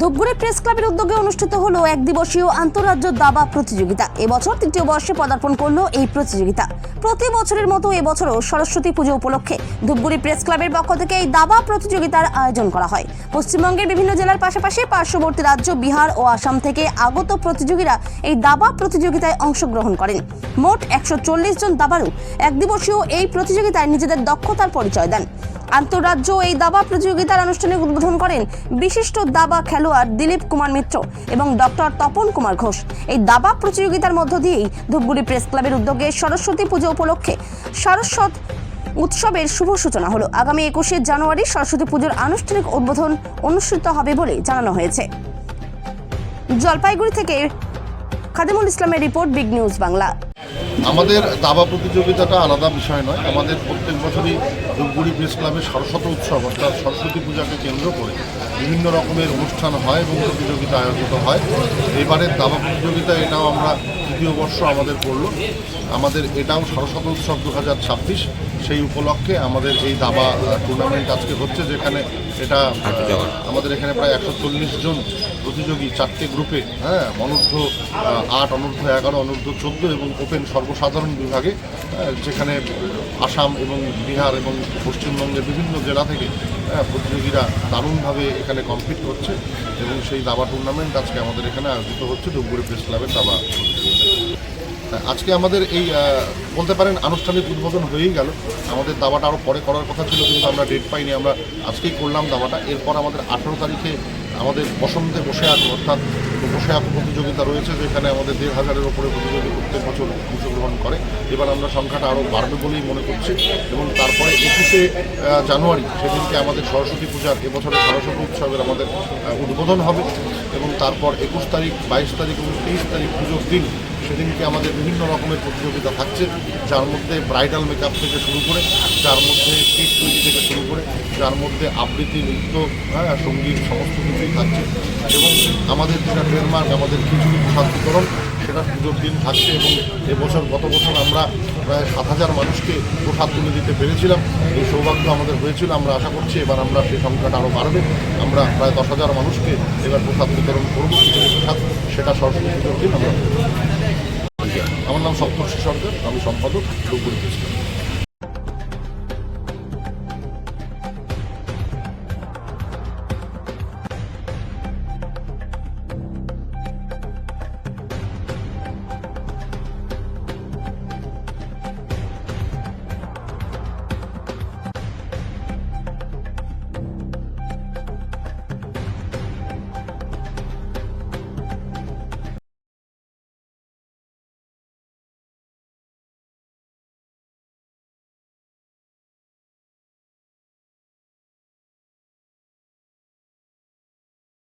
Dhupguri press ক্লাবের উদ্যোগে অনুষ্ঠিত হলো এক দিবসীয় আন্তঃরাজ্য দাবা প্রতিযোগিতা। এবছর তৃতীয় বর্ষে পদার্পণ করলো এই প্রতিযোগিতা। প্রতি বছরের মতো এবছরও সরস্বতী পুজো উপলক্ষে ধূপগুড়ি প্রেস ক্লাবের পক্ষ থেকে এই দাবা প্রতিযোগিতার আয়োজন করা হয়। পশ্চিমবঙ্গের বিভিন্ন জেলার পাশাপাশি পার্শ্ববর্তী রাজ্য বিহার ও আসাম থেকে আগত প্রতিযোগীরা এই দাবা প্রতিযোগিতায় অংশগ্রহণ করেন। মোট 140 জন দাবাড়ু এক দিবসীয় এই প্রতিযোগিতায় নিজেদের দক্ষতার পরিচয় দেন। আন্তঃরাজ্য এই দাবা প্রতিযোগিতার আনুষ্ঠানিক উদ্বোধন করেন বিশিষ্ট দাবা খেলোয়াড় দিলীপ কুমার মিত্র এবং ডক্টর তপন কুমার ঘোষ। এই দাবা প্রতিযোগিতার মধ্য দিয়েই ধূপগুড়ি প্রেস ক্লাবের উদ্যোগে সরস্বতী পুজো উপলক্ষে সারস্বত উৎসবের শুভ সূচনা হলো। আগামী 21শে জানুয়ারি সরস্বতী পুজোর আনুষ্ঠানিক উদ্বোধন অনুষ্ঠিত হবে বলে জানানো হয়েছে। জলপাইগুড়ি থেকে খাদিমুল ইসলামের রিপোর্ট, বিগ নিউজ বাংলা। আমাদের দাবা প্রতিযোগিতাটা আলাদা বিষয় নয়। আমাদের প্রত্যেক বছরই ধূপগুড়ি প্রেস ক্লাবের সরস্বতী উৎসব অর্থাৎ সরস্বতী পূজাকে কেন্দ্র করে বিভিন্ন রকমের অনুষ্ঠান হয় এবং প্রতিযোগিতা আয়োজিত হয়। এবারের দাবা প্রতিযোগিতা এটাও আমরা তৃতীয় বর্ষ আমাদের পড়ল। আমাদের এটাও সরস্বতী উৎসব 2026, সেই উপলক্ষে আমাদের এই দাবা টুর্নামেন্ট আজকে হচ্ছে, যেখানে এটা আমাদের এখানে প্রায় 140 জন প্রতিযোগী 4টে গ্রুপে, অনূর্ধ্ব 8, অনূর্ধ্ব 11, অনূর্ধ্ব 14 এবং ওপেন সর্বসাধারণ বিভাগে, যেখানে আসাম এবং বিহার এবং পশ্চিমবঙ্গের বিভিন্ন জেলা থেকে প্রতিযোগীরা দারুণভাবে এখানে কমপ্লিট করছে এবং সেই দাবা টুর্নামেন্ট আজকে আমাদের এখানে আয়োজিত হচ্ছে ধূপগুড়ি প্রেস ক্লাবের দাবা প্রতিযোগিতা। আজকে আমাদের এই বলতে পারেন আনুষ্ঠানিক উদ্বোধন হয়েই গেল। আমাদের দাবাটা আরও পরে করার কথা ছিল, কিন্তু আমরা ডেট পাইনি, আমরা আজকেই করলাম দাবাটা। এরপর আমাদের 18 তারিখে আমাদের বসন্তে বসে আঁকো অর্থাৎ বসে আঁকো প্রতিযোগিতা রয়েছে, যেখানে আমাদের 1500-এর ওপরে প্রতিযোগী প্রত্যেক বছর অংশগ্রহণ করে। এবার আমরা সংখ্যাটা আরও বাড়বে বলেই মনে করছি। এবং তারপরে 21শে জানুয়ারি সেদিনকে আমাদের সরস্বতী পূজার এবছরের সরস্বতী উৎসবের আমাদের উদ্বোধন হবে এবং তারপর 21 তারিখ, 22 তারিখ এবং 23 তারিখ পুজোর দিন সেদিনকে আমাদের বিভিন্ন রকমের প্রতিযোগিতা থাকছে, যার মধ্যে ব্রাইডাল মেকআপ থেকে শুরু করে, যার মধ্যে কেক তৈরি থেকে শুরু করে, যার মধ্যে আবৃত্তি, নৃত্য, সঙ্গীত সমস্ত কিছুই থাকছে। এবং আমাদের যেটা ট্রেডমার্ক, আমাদের খিচুড়ি প্রসাদ বিতরণ, সেটা পুজোর দিন থাকছে। এবং গত বছর আমরা প্রায় 7000 মানুষকে প্রসাদ তুলে দিতে পেরেছিলাম। এই সৌভাগ্য আমাদের হয়েছিল। আমরা আশা করছি এবার আমরা সেই সংখ্যাটা আরও বাড়বে। আমরা প্রায় 10,000 মানুষকে এবার প্রসাদ বিতরণ করবো, খিচুড়ি প্রসাদ, সেটা সরস্বতী পুজোর দিন আমরা করব। আমার নাম সপ্তর্ষি সরকার, আমি সম্পাদক ধূপগুড়ি প্রেস ক্লাব।